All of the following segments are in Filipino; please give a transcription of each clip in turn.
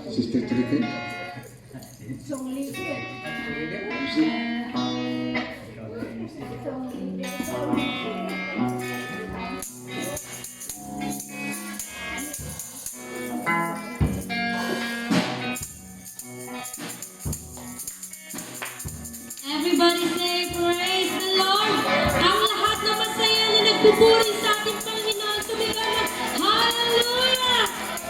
Sister Tricay? Everybody say, praise the Lord! Ang lahat na masaya na nagpupuri sa ating Panginoon, tumira na, hallelujah!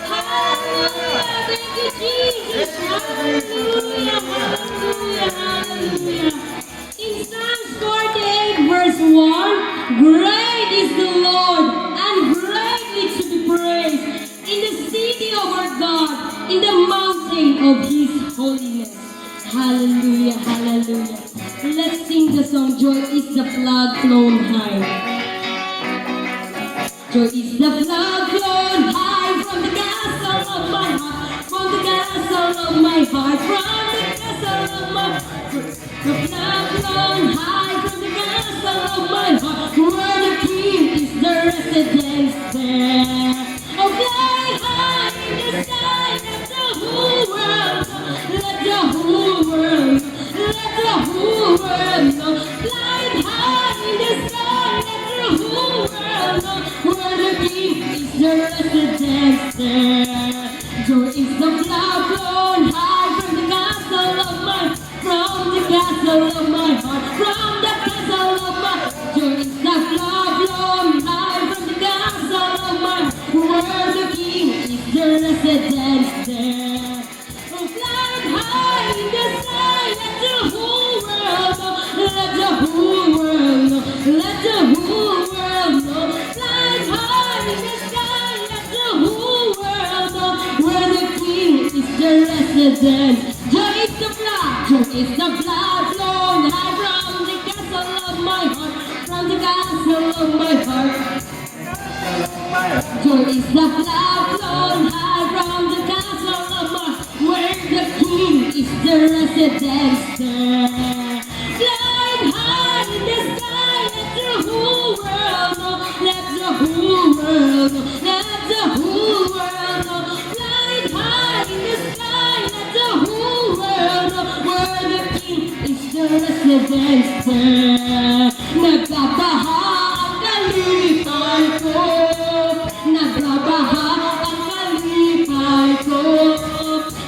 Hallelujah! Thank you, Jesus! Hallelujah! Hallelujah! Hallelujah! In Psalms 48 verse 1, great is the Lord and greatly to be praised in the city of our God, in the mountain of His holiness. Hallelujah, hallelujah. Let's sing the song, Joy is the flood flown high. Joy is the flood flown high from the castle of my heart, from the castle of my heart, from the castle of my heart. The flood flown high from the castle of my heart, where the King is the residence there. Oh, fly high in the sky, let the whole world know, let the whole world, let the whole world know. Fly high in the sky, let the whole world know, where the King is the residence there. Joy is the flood flown high from the castle of my, from the castle of my heart, from the castle of my. Joy is the flood flown high from the castle of my, where the King is the residence there. Oh, fly high in the sky, let the whole world know, let the whole world know, let the whole world know. Fly high in the sky, let the whole world know, where the King is the resident. Joy is the flood, joy is the flood flown high from the castle of my heart, from the castle of my heart. Joy is the flood flown high from the castle of my, where the King is the residence there. Flying high in the sky, let the whole world know, let the whole world know, let the whole world know. Flying high in the sky, let the whole world know, where the King is the residence there. Nagbabaha ang kalipay ko, nagbabaha ang kalipay ko.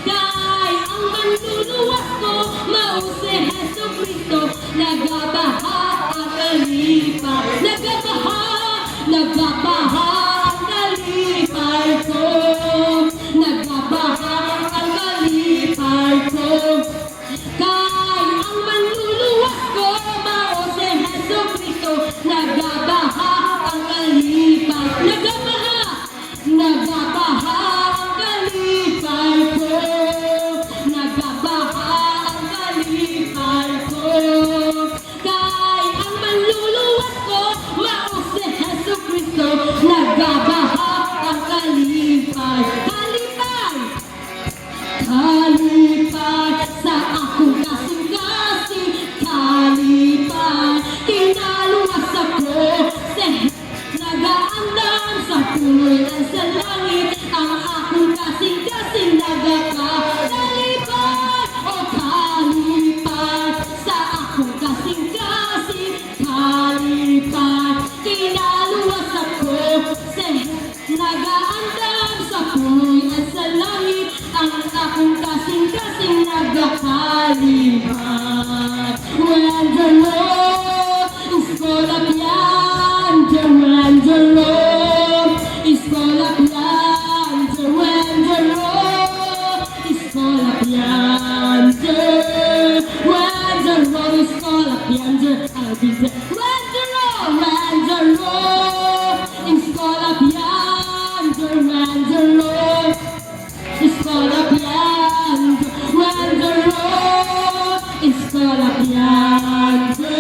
Kay ang manluluwas ko, mause Heso Kristo. Nagbabaha ang kalipay, nagbabaha, nagbabaha ang kalipay ko. Nagbabaha ang kalipay ko. Kay ang manluluwas ko, mause Heso Kristo. Nagbabaha ang kalipay, nagbabaha, nagbabaha ang kalipay ko. Nagbabaha ang kalipay ko. Kay ang manluluwas ko, mause Heso Kristo. Nagbabaha ang kalipay, kalipay, kalipay sa akong kasing-kasing, kalipay, kinaluwas ako sa nagaandam sa puloy at sa langit, ang akong kasing-kasing nagaka. Kalipay, o kalipay sa akong kasing-kasing, kalipay, kinaluwas ako sa nagaandam sa puloy at sa langit, ang akong kasing-kasing nagakalipay. When the Lord is colapiante, when the Lord is colapiante, when the Lord is colapiante, when the Lord is colapiante, I'll be there. When the Lord is colapiante, when the Lord is colapiante, when the Lord is colapiante,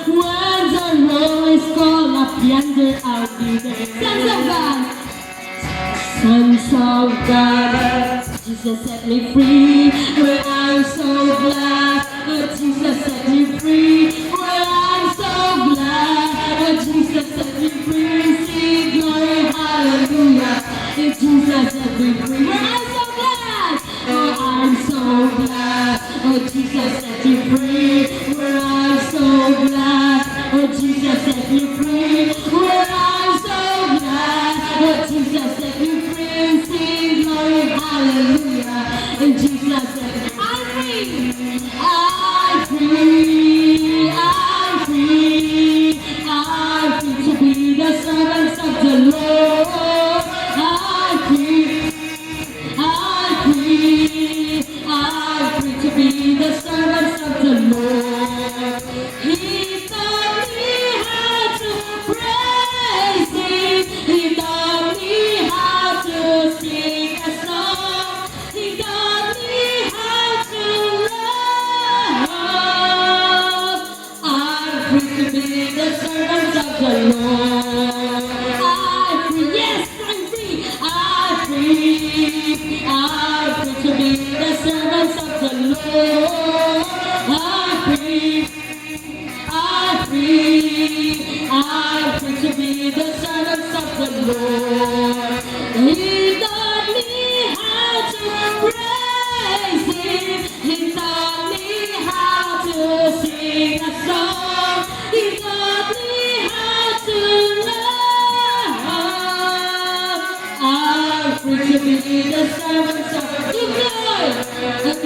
when the Lord is colapiante, I'll be there. Sons of God, sons of God, Jesus set me free, where I'm so glad that Jesus set me free, where I'm so glad that Jesus set me free. Sing glory, hallelujah, if Jesus set me free, where I'm so glad. hallelujah. In Jesus' name, I'm free. I'm free. I'm free. I'm free to be the servants of the Lord. I'm free. I'm free. I'm free to be the servants of the Lord. He taught me how to praise Him. He taught me how to sing a song. He taught me how to love. I'm free to be the servants of the Lord. I'm free. Yes, I'm free. I'm free. I'm free to be the servants of the Lord. I'm free. I'm free. I'm free to be the servants of the Lord. He taught me how to praise Him. He taught me how to sing a song. He taught me how to love. I'm free to be the servants of the Lord. Give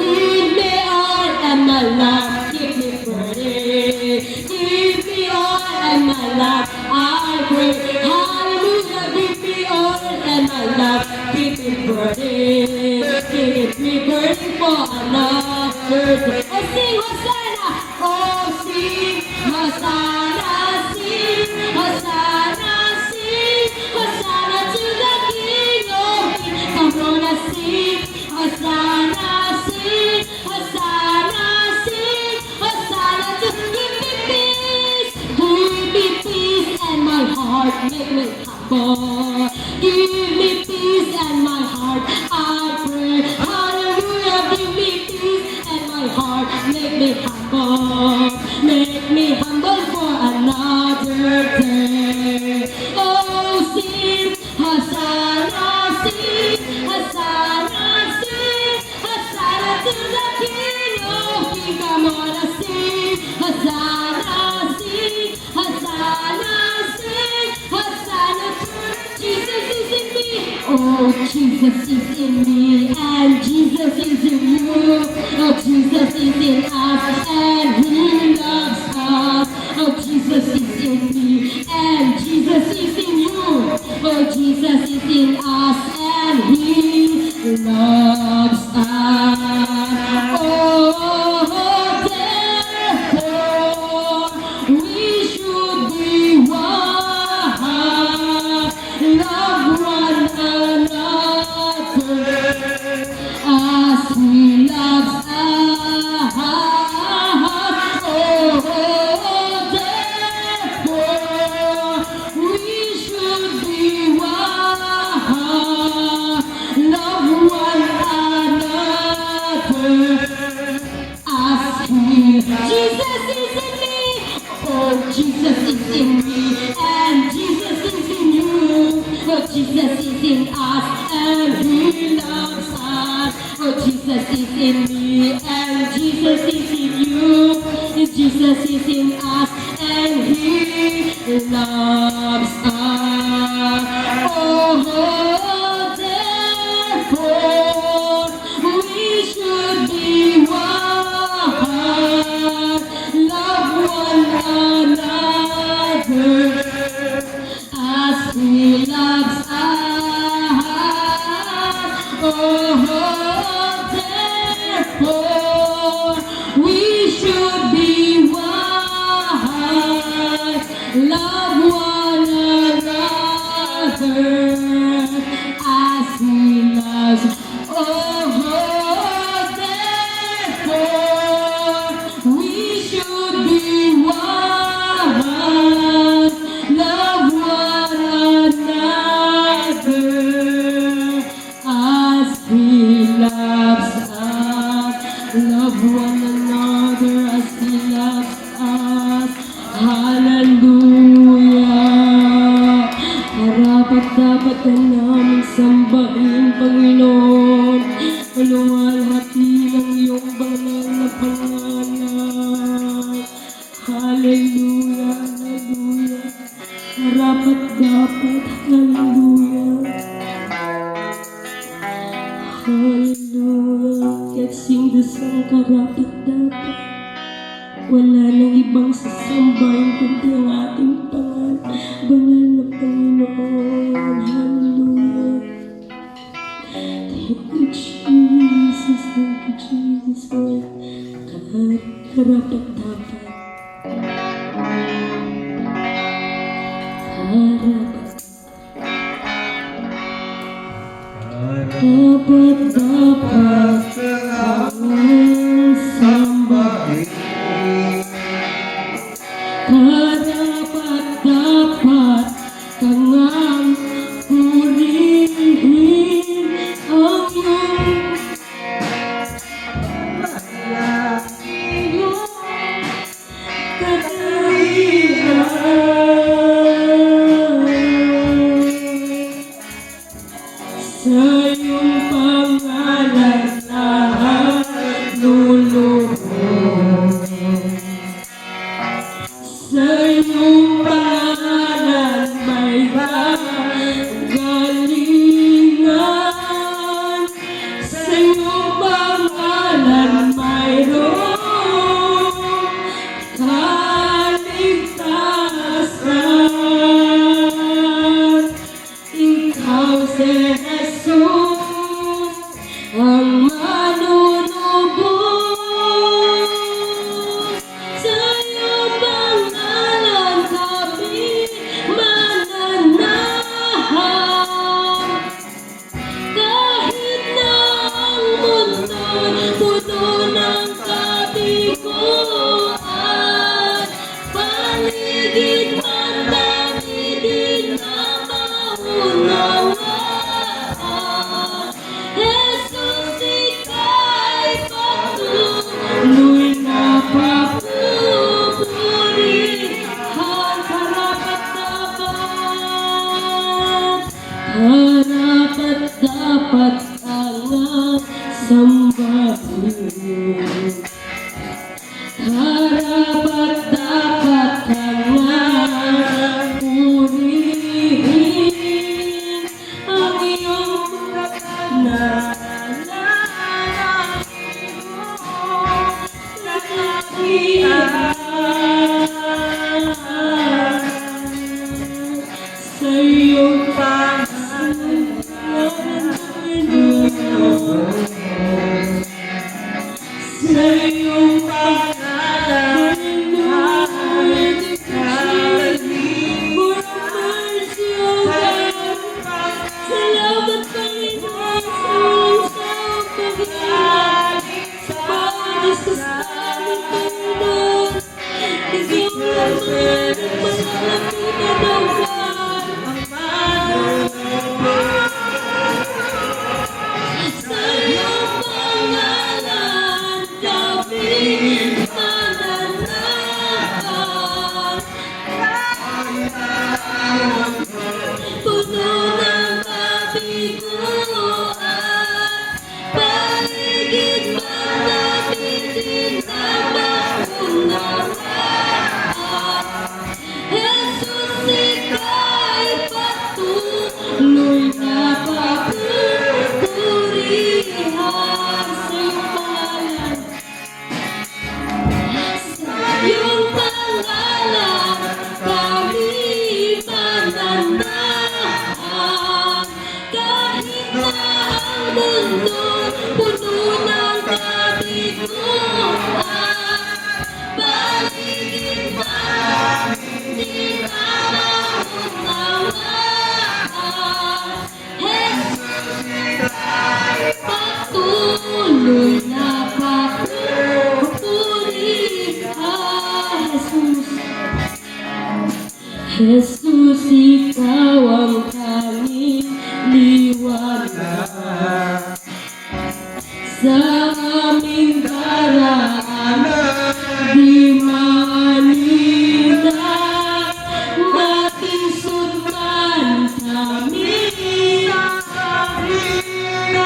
me all and my life, give me burden. Give me all and my life, I pray. Hallelujah, give me all and my life, give me burden. Give me burden for another. Oh, sing Hosanna, oh, sing Hosanna, sing Hosanna, sing Hosanna to the King of Kings. Come on and sing Hosanna, sing Hosanna, sing Hosanna to give me peace and my heart make me humble. Give me peace and my heart I pray. Hallelujah, give me peace and my heart make me humble. Make me humble for another day. Oh, sing Hosanna, sing Hosanna, sing Hosanna to the King of Kings. Come on and sing Hosanna, sing Hosanna, sing Hosanna to Jesus is in me. Oh, Jesus is in me and Jesus is in you. Oh, Jesus is in us and He loves us. Oh, Jesus is in me and Jesus is in you. Oh, Jesus is in us and He loves us. Oh, therefore we should be one, love one another as He loves us. Oh, therefore we should be one, love one another as He. Jesus is in me. Oh, Jesus is in me and Jesus is in you. Oh, Jesus is in us and He loves us. Oh, Jesus is in me and Jesus is in you. Jesus is in us and He loves us. Oh, therefore we should be one, love one another as He loves us. Oh, therefore we should be one, love one another as He loves. Oh, therefore we should be one, love one another as He loves us. Love one another as He loves us. Hallelujah. Dapat ka namin sambahin, Panginoon. Maluwalhati ng iyong banal na pangalan. Hallelujah, hallelujah. Dapat, hallelujah. Hallelujah. Let's sing the song karapat-dapat. Wala nang ibang sasambahin kundi ang ating pangalan. Banal na Panginoon. Hallelujah. Thank you, Jesus. Thank you, Jesus. For karapat-dapat. Dapat ang sambahin. Dapat kang ang purihin ang iyong sa iyong pangalan lahat luluhod. Sa iyong pangalan may galingan. Sa iyong pangalan mayroong kaligtasan. Ikaw si Jesus ang manunubos. Sa iyong pangalan kami mananahan. Kahit na ang mundo'y puno ng kabiguan, paligid man dami din na maunawaan. Jesus, ika'y patuloy na papupurihan. Karapat-dapat ang sambahin. Karapat-dapat ang purihin ang iyong sa iyong pangalan sa iyong pangalan for mercy, O God. Salamat, Panginoon, sa iyong pagkakas sa bawat isa sa amin, Panginoon. Ikaw lang naman ang malalapitan, O God. Sa iyong pangalan kami mananahan. Puno ng kabiguan, paligid man namin din na maunawaan. Jesus, ika'y patuloy na papupurihan. Sa iyong pangalan, sa iyong pangalan kami mananahan. Kahit na ang mundo puno ng kabiguan, paligid man di na maunawaan. Jesus, ika'y patuloy na papupurihan. Jesus, ikaw ang aming liwanag sa aming daraanan. Di manina natin sundan kami sa kahinaan.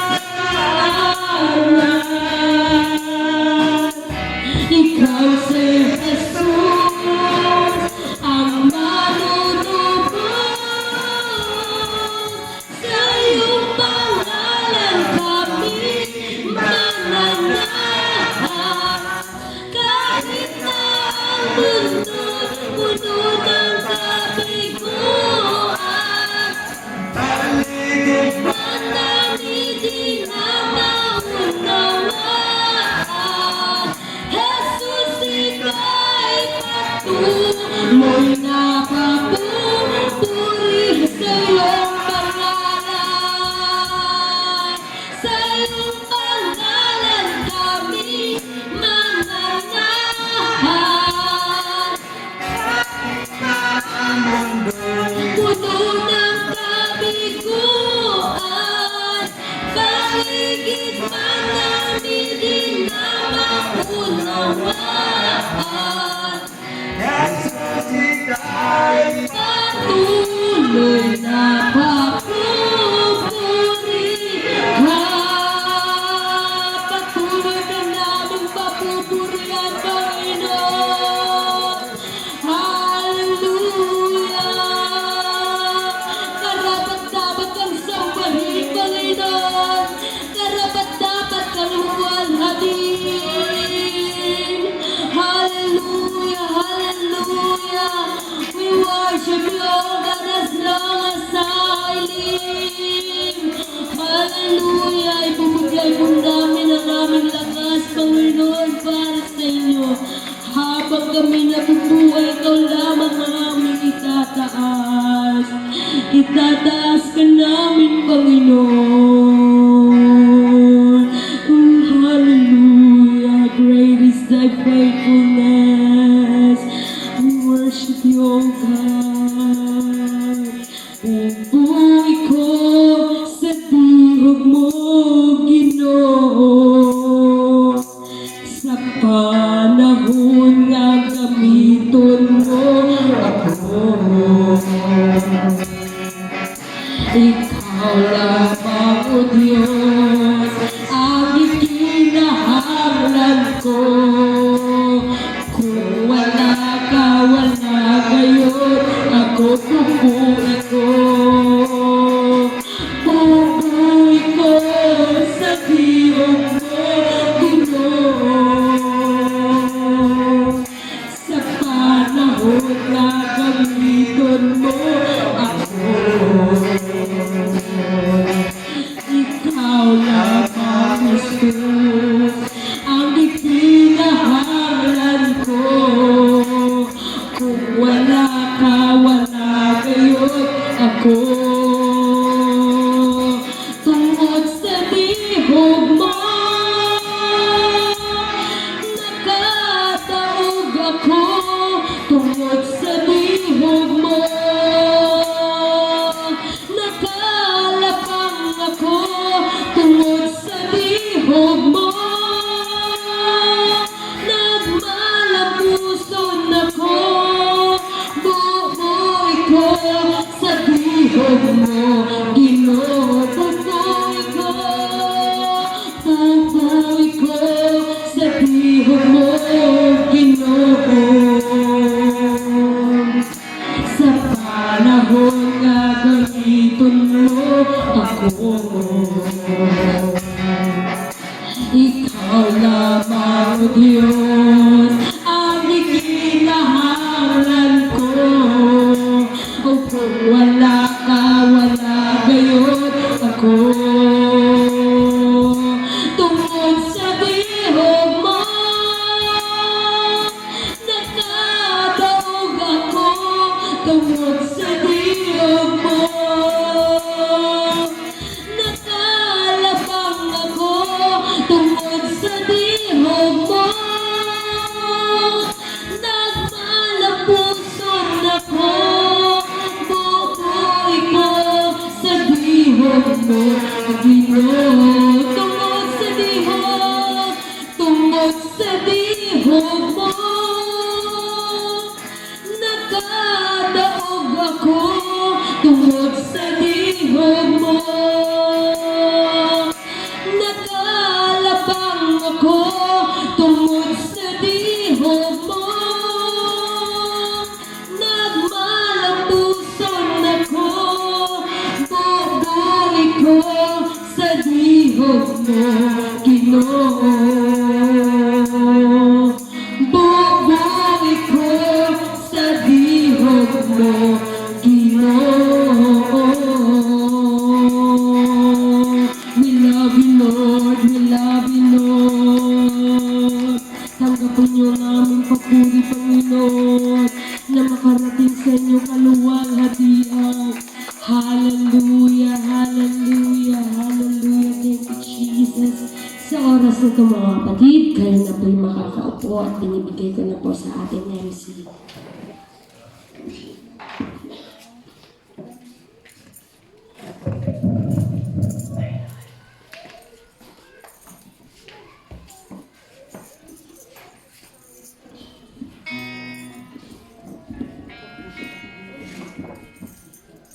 Ikaw si Jesus ang manunubos. Sa iyong pangalan kami mananahan. Puno ng kabiguan, paligid man namin din na maunawaan. Patuloy na papupurihan, patuloy na namin papupurihan, Panginoon. Hallelujah! Karapat-dapat kang sambahin, Panginoon. Karapat-dapat kang luwalhatin. Hallelujah! Hallelujah! We worship you, O God, as long as I live. Hallelujah! Ibubigay po namin ang aming lakas, Panginoon, para sa inyo. Habang kami nabubuhay, ikaw lamang ang aming itataas. Itataas ka namin, Panginoon. Oh, hallelujah! Great is thy faithfulness. We worship you, O God. Bubuhay ko sa tihog mo, Ginoo. Sa panahon na gamiton mo ako. Ikaw lamang, O Diyos, ang ikinahanglan ko. Kung wala ka, wala ngayon, ako bubuhay ko. Bubuhay ko sa tihog mo, Ginoo. Sa panahon na gamiton mo ako. Ikaw lamang, Jesus, ang ikinahanglan ko. Kung wala ka, wala ngayon ako. Tungkol sa tihog mo, nakataog ako. Tungkol sa tihog mo, nakalapang ako. Tungkol sa tihog mo, nagmalapuson ako. Bubuhay ko sa tihog mo, Ginoo. Bubuhay ko sa tihog mo, Ginoo. Sa panahon na gamiton mo ako. Ikaw lamang, O Diyos, ang ikinahanglan ko. O kung wala ka, wala gayon ako. Tungkol sa tihog mo, nakadaog ako. Tungkol sa tihog mo, nakalabang ako. Tungkol sa tihog mo, nagmalapuson ako. Bubuhay ko sa tihog mo, Ginoo. Tungkol sa tihog, tungkol sa tihog mo, nakadaog ako. Tungkol sa tihog mo, nakalabang ako. Tungkol sa tihog mo, nagmalapuson ako. Bubuhay ko sa tihog mo, Ginoo. Bubuhay ko sa tihog mo, Ginoo. We love you, Lord. We love you, Lord. Tanggapin niyo ang aming papuri, Panginoon, na makarating sa inyo kaluwalhatian. Hallelujah, hallelujah, hallelujah. Thank you, Jesus. Sa oras na ito mga kapatid, kayo na po'y makakaupo at binibigay ko na po sa ating MC.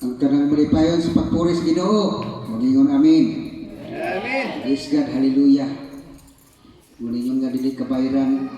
Ang kanang malipayon sa pagpuris Ginoo. Muningon amin. Amen. Praise God, hallelujah. Muningon nga dili kabayran